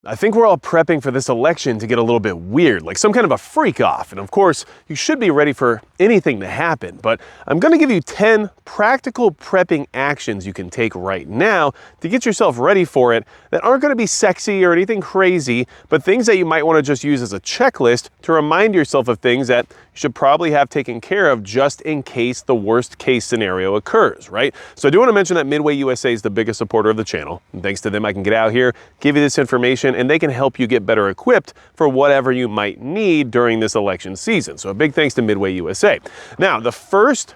I think we're all prepping for this election to get a little bit weird, like some kind of a freak off. And of course, you should be ready for anything to happen. But I'm going to give you 10 practical prepping actions you can take right now to get yourself ready for it that aren't going to be sexy or anything crazy, but things that you might want to just use as a checklist to remind yourself of things that you should probably have taken care of just in case the worst case scenario occurs, right? So I do want to mention that Midway USA is the biggest supporter of the channel. And thanks to them, I can get out here, give you this information, and they can help you get better equipped for whatever you might need during this election season. So a big thanks to Midway USA. Now, the first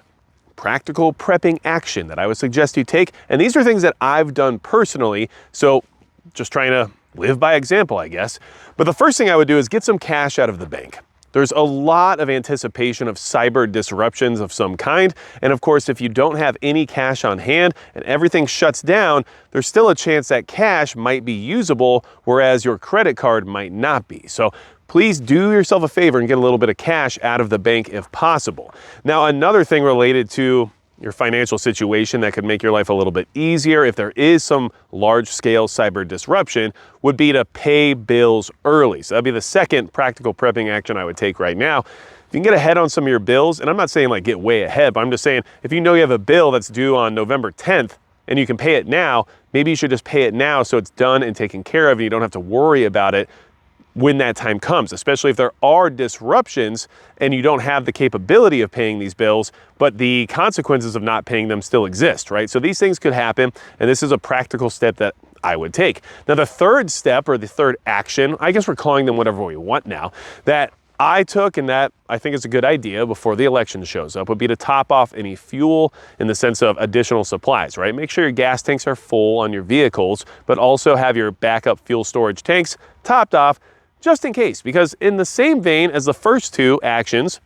practical prepping action that I would suggest you take, and these are things that I've done personally, so just trying to live by example, I guess. But the first thing I would do is get some cash out of the bank. There's a lot of anticipation of cyber disruptions of some kind. And of course, if you don't have any cash on hand and everything shuts down, there's still a chance that cash might be usable, whereas your credit card might not be. So please do yourself a favor and get a little bit of cash out of the bank if possible. Now, another thing related to your financial situation that could make your life a little bit easier if there is some large-scale cyber disruption would be to pay bills early. So that'd be the second practical prepping action I would take right now. If you can get ahead on some of your bills, and I'm not saying like get way ahead, but I'm just saying if you know you have a bill that's due on November 10th and you can pay it now, maybe you should just pay it now so it's done and taken care of and you don't have to worry about it when that time comes, especially if there are disruptions and you don't have the capability of paying these bills, but the consequences of not paying them still exist, right? So these things could happen, and this is a practical step that I would take. Now, the third step, or the third action, I guess we're calling them whatever we want now, that I took and that I think is a good idea before the election shows up would be to top off any fuel in the sense of additional supplies, right? Make sure your gas tanks are full on your vehicles, but also have your backup fuel storage tanks topped off just in case, because in the same vein as the first two actions,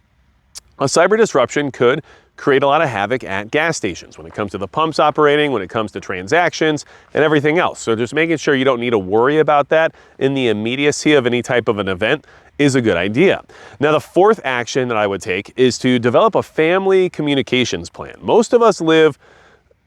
a cyber disruption could create a lot of havoc at gas stations when it comes to the pumps operating, when it comes to transactions and everything else. So just making sure you don't need to worry about that in the immediacy of any type of an event is a good idea. Now, the fourth action that I would take is to develop a family communications plan. Most of us live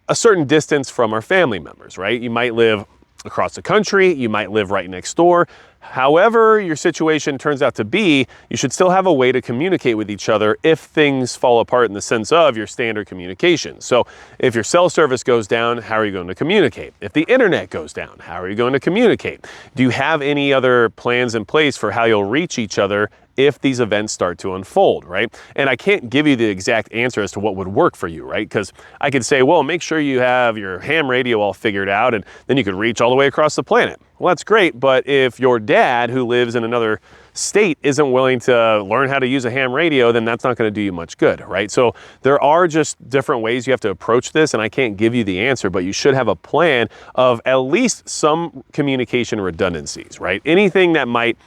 a certain distance from our family members, right? You might live across the country, you might live right next door. However your situation turns out to be, you should still have a way to communicate with each other if things fall apart in the sense of your standard communication. So if your cell service goes down, how are you going to communicate? If the internet goes down, how are you going to communicate? Do you have any other plans in place for how you'll reach each other if these events start to unfold, right? And I can't give you the exact answer as to what would work for you, right? Because I could say, well, make sure you have your ham radio all figured out and then you could reach all the way across the planet. Well, that's great, but if your dad who lives in another state isn't willing to learn how to use a ham radio, then that's not going to do you much good, right? So there are just different ways you have to approach this, and I can't give you the answer, but you should have a plan of at least some communication redundancies, right? Anything that might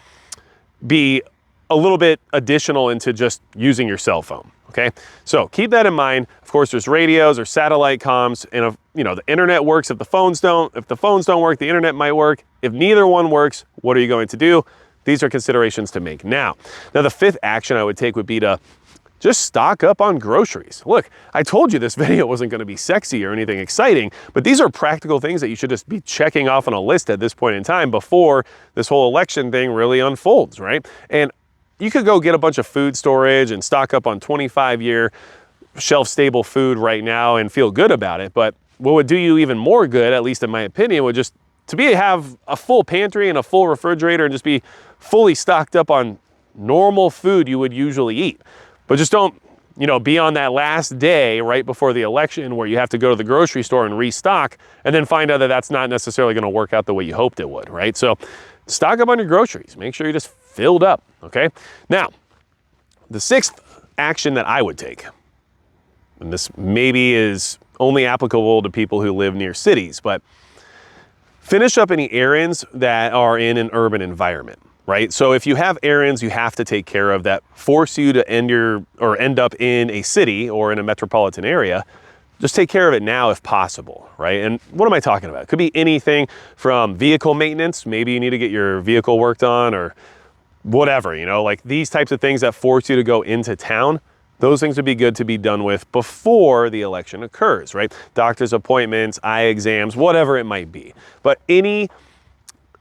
be a little bit additional into just using your cell phone, okay? So keep that in mind. Of course, there's radios or satellite comms, and if, the internet works if the phones don't. If the phones don't work, the internet might work. If neither one works, what are you going to do? These are considerations to make now. Now, the fifth action I would take would be to just stock up on groceries. Look, I told you this video wasn't going to be sexy or anything exciting, but these are practical things that you should just be checking off on a list at this point in time before this whole election thing really unfolds, right? And you could go get a bunch of food storage and stock up on 25-year shelf-stable food right now and feel good about it. But what would do you even more good, at least in my opinion, would just have a full pantry and a full refrigerator and just be fully stocked up on normal food you would usually eat. But just don't, be on that last day right before the election where you have to go to the grocery store and restock and then find out that that's not necessarily going to work out the way you hoped it would, right? So stock up on your groceries. Make sure you're just filled up, okay? Now, the sixth action that I would take, and this maybe is only applicable to people who live near cities, but finish up any errands that are in an urban environment, right? So if you have errands you have to take care of that force you to end up in a city or in a metropolitan area, just take care of it now if possible, right? And what am I talking about? It could be anything from vehicle maintenance. Maybe you need to get your vehicle worked on or whatever, like these types of things that force you to go into town. Those things would be good to be done with before the election occurs, right? Doctor's appointments, eye exams, whatever it might be. But any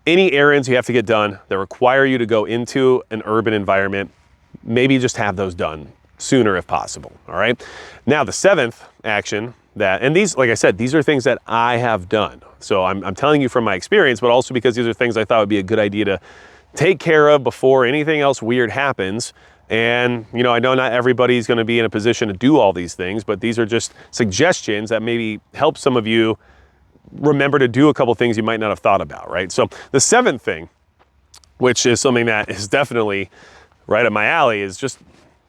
any errands you have to get done that require you to go into an urban environment, maybe just have those done sooner if possible, all right? Now, the 7th action and these, like I said, these are things that I have done. So I'm telling you from my experience, but also because these are things I thought would be a good idea to take care of before anything else weird happens. And, you know, I know not everybody's going to be in a position to do all these things, but these are just suggestions that maybe help some of you remember to do a couple things you might not have thought about, right? So the 7th thing, which is something that is definitely right up my alley, is just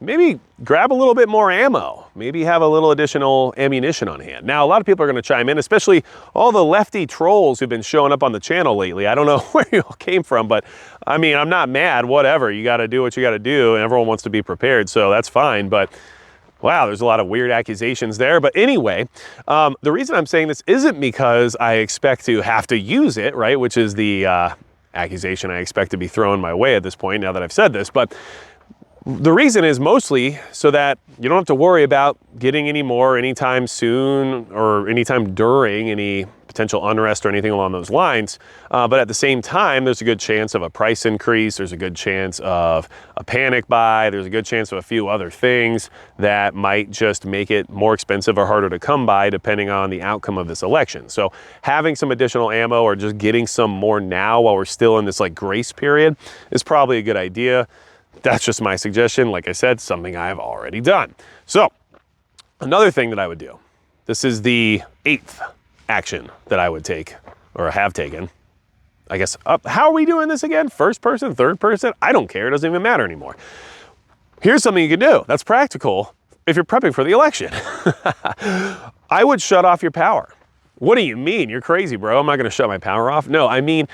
maybe grab a little bit more ammo. Maybe have a little additional ammunition on hand. Now, a lot of people are going to chime in, especially all the lefty trolls who've been showing up on the channel lately. I don't know where you all came from, but I mean, I'm not mad, whatever. You got to do what you got to do, and everyone wants to be prepared, so that's fine. But wow, there's a lot of weird accusations there. But anyway, the reason I'm saying this isn't because I expect to have to use it, right? Which is the accusation I expect to be thrown my way at this point, now that I've said this. But the reason is mostly so that you don't have to worry about getting any more anytime soon or anytime during any potential unrest or anything along those lines. But at the same time, there's a good chance of a price increase. There's a good chance of a panic buy. There's a good chance of a few other things that might just make it more expensive or harder to come by depending on the outcome of this election. So having some additional ammo or just getting some more now while we're still in this like grace period is probably a good idea. That's just my suggestion. Like I said, something I've already done. So another thing that I would do, this is the 8th action that I would take or have taken. I guess, how are we doing this again? First person, third person? I don't care. It doesn't even matter anymore. Here's something you can do that's practical if you're prepping for the election. I would shut off your power. What do you mean? You're crazy, bro. I'm not going to shut my power off. No, I mean,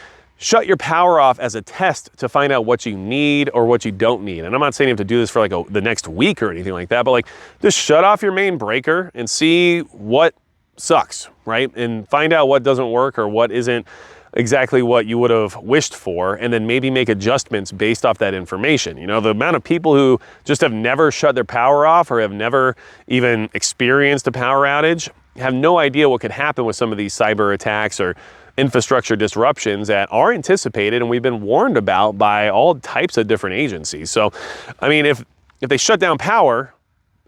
shut your power off as a test to find out what you need or what you don't need. And I'm not saying you have to do this for like the next week or anything like that, but like just shut off your main breaker and see what sucks, right? And find out what doesn't work or what isn't exactly what you would have wished for, and then maybe make adjustments based off that information. You know, the amount of people who just have never shut their power off or have never even experienced a power outage have no idea what could happen with some of these cyber attacks or infrastructure disruptions that are anticipated and we've been warned about by all types of different agencies. So, I mean, if they shut down power,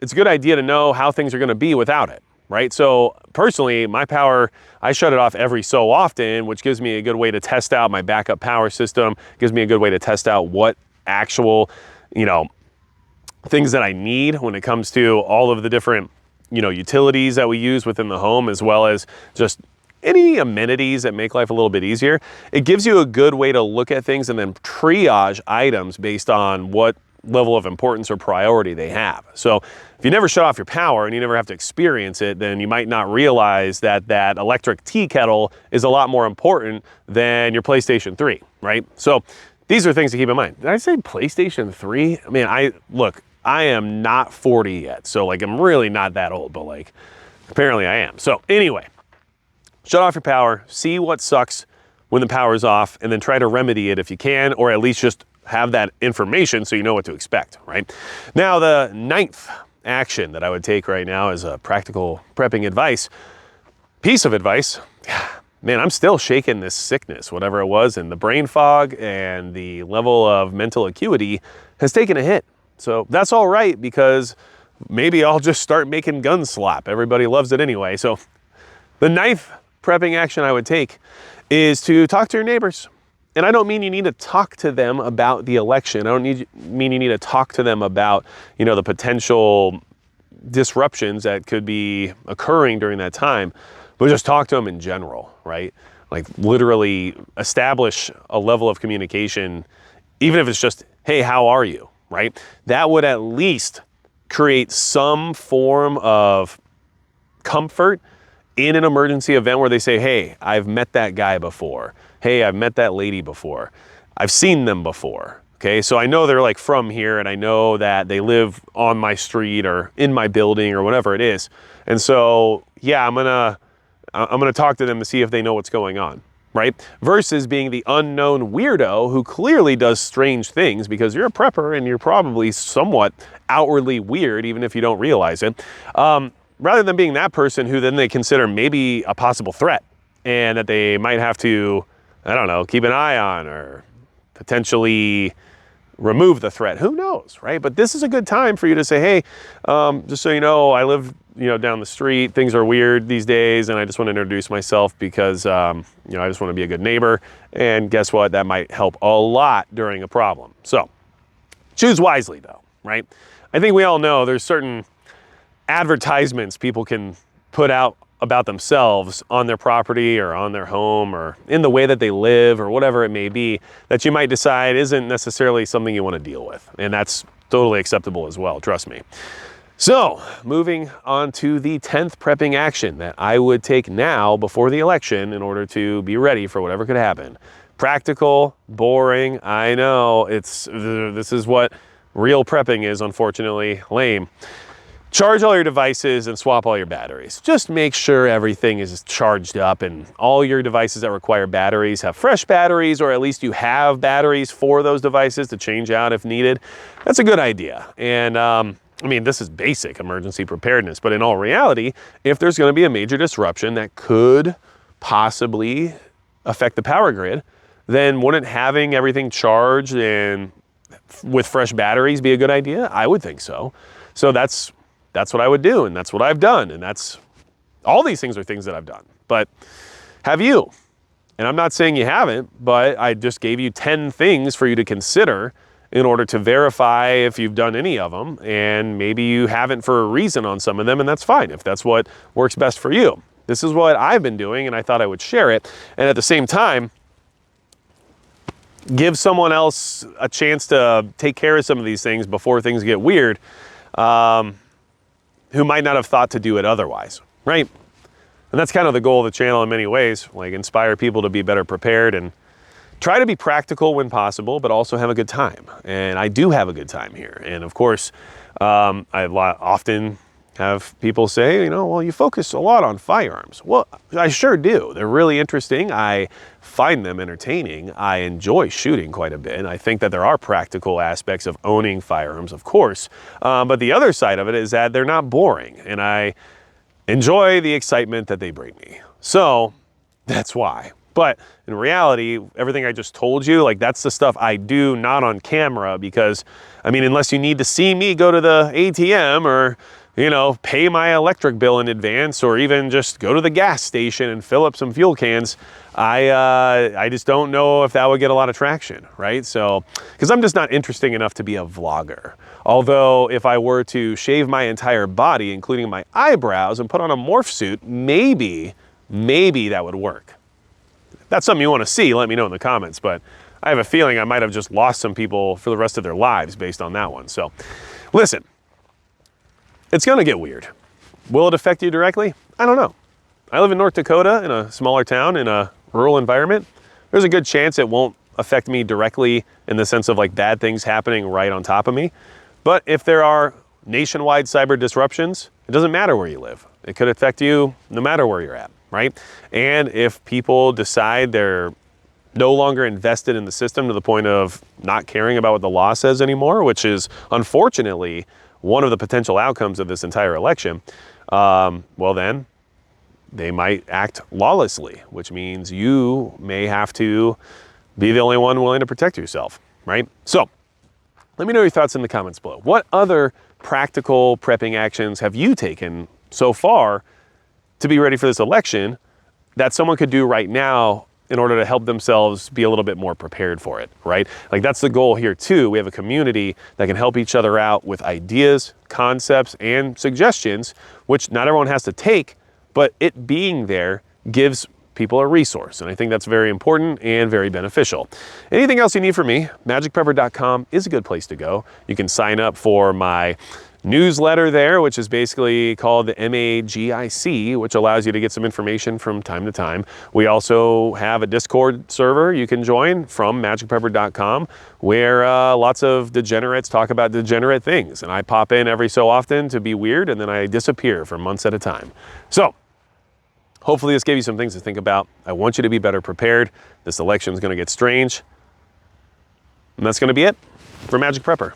it's a good idea to know how things are going to be without it, right? So personally, my power, I shut it off every so often, which gives me a good way to test out my backup power system, gives me a good way to test out what actual, you know, things that I need when it comes to all of the different, you know, utilities that we use within the home, as well as just any amenities that make life a little bit easier. It gives you a good way to look at things and then triage items based on what level of importance or priority they have. So if you never shut off your power and you never have to experience it, then you might not realize that that electric tea kettle is a lot more important than your PlayStation 3, right? So these are things to keep in mind. Did I say PlayStation 3? I mean, I am not 40 yet, so like I'm really not that old, but like apparently I am. So anyway, shut off your power, see what sucks when the power's off, and then try to remedy it if you can, or at least just have that information so you know what to expect, right? Now, the 9th action that I would take right now is a practical prepping piece of advice. Man, I'm still shaking this sickness, whatever it was, and the brain fog and the level of mental acuity has taken a hit. So that's all right, because maybe I'll just start making gun slop. Everybody loves it anyway. So the 9th prepping action I would take is to talk to your neighbors. And I don't mean you need to talk to them about the election. I don't mean you need to talk to them about, you know, the potential disruptions that could be occurring during that time, but just talk to them in general, right? Like literally establish a level of communication, even if it's just, hey, how are you, right? That would at least create some form of comfort in an emergency event where they say, hey, I've met that guy before. Hey, I've met that lady before. I've seen them before. Okay, so I know they're like from here, and I know that they live on my street or in my building or whatever it is. And so, yeah, I'm gonna talk to them to see if they know what's going on, right? Versus being the unknown weirdo who clearly does strange things, because you're a prepper and you're probably somewhat outwardly weird, even if you don't realize it. Rather than being that person who then they consider maybe a possible threat and that they might have to I don't know, keep an eye on or potentially remove the threat. Who knows, right? But this is a good time for you to say, hey, just so you know, I live, down the street. Things are weird these days, and I just want to introduce myself because, I just want to be a good neighbor. And guess what? That might help a lot during a problem. So choose wisely, though, right? I think we all know there's certain advertisements people can put out about themselves on their property or on their home or in the way that they live or whatever it may be that you might decide isn't necessarily something you want to deal with. And that's totally acceptable as well, trust me. So moving on to the 10th prepping action that I would take now before the election in order to be ready for whatever could happen. Practical, boring, I know, this is what real prepping is, unfortunately, lame. Charge all your devices and swap all your batteries. Just make sure everything is charged up and all your devices that require batteries have fresh batteries, or at least you have batteries for those devices to change out if needed. That's a good idea. And this is basic emergency preparedness, but in all reality, if there's going to be a major disruption that could possibly affect the power grid, then wouldn't having everything charged and with fresh batteries be a good idea? I would think so. So that's what I would do, and that's what I've done, and all these things are things that I've done. But have you? And I'm not saying you haven't, but I just gave you 10 things for you to consider in order to verify if you've done any of them, and maybe you haven't for a reason on some of them, and that's fine if that's what works best for you. This is what I've been doing, and I thought I would share it, and at the same time, give someone else a chance to take care of some of these things before things get weird, who might not have thought to do it otherwise, right? And that's kind of the goal of the channel in many ways, like inspire people to be better prepared and try to be practical when possible, but also have a good time. And I do have a good time here. And of course, I often have people say, well, you focus a lot on firearms. Well, I sure do. They're really interesting. I find them entertaining. I enjoy shooting quite a bit. I think that there are practical aspects of owning firearms, of course. But the other side of it is that they're not boring. And I enjoy the excitement that they bring me. So that's why. But in reality, everything I just told you, like that's the stuff I do not on camera because, unless you need to see me go to the ATM or pay my electric bill in advance or even just go to the gas station and fill up some fuel cans, I just don't know if that would get a lot of traction, right? So, because I'm just not interesting enough to be a vlogger. Although if I were to shave my entire body, including my eyebrows, and put on a morph suit, maybe that would work. If that's something you want to see, let me know in the comments, but I have a feeling I might have just lost some people for the rest of their lives based on that one. So, listen. It's gonna get weird. Will it affect you directly? I don't know. I live in North Dakota in a smaller town in a rural environment. There's a good chance it won't affect me directly in the sense of like bad things happening right on top of me. But if there are nationwide cyber disruptions, it doesn't matter where you live. It could affect you no matter where you're at, right? And if people decide they're no longer invested in the system to the point of not caring about what the law says anymore, which is unfortunately one of the potential outcomes of this entire election, well then, they might act lawlessly, which means you may have to be the only one willing to protect yourself, right? So, let me know your thoughts in the comments below. What other practical prepping actions have you taken so far to be ready for this election that someone could do right now in order to help themselves be a little bit more prepared for it, right? Like that's the goal here too. We have a community that can help each other out with ideas, concepts, and suggestions, which not everyone has to take, but it being there gives people a resource. And I think that's very important and very beneficial. Anything else you need from me, magicprepper.com is a good place to go. You can sign up for my newsletter there, which is basically called the MAGIC, which allows you to get some information from time to time. We also have a Discord server you can join from magicprepper.com where lots of degenerates talk about degenerate things. And I pop in every so often to be weird, and then I disappear for months at a time. So hopefully this gave you some things to think about. I want you to be better prepared. This election is going to get strange. And that's going to be it for Magic Prepper.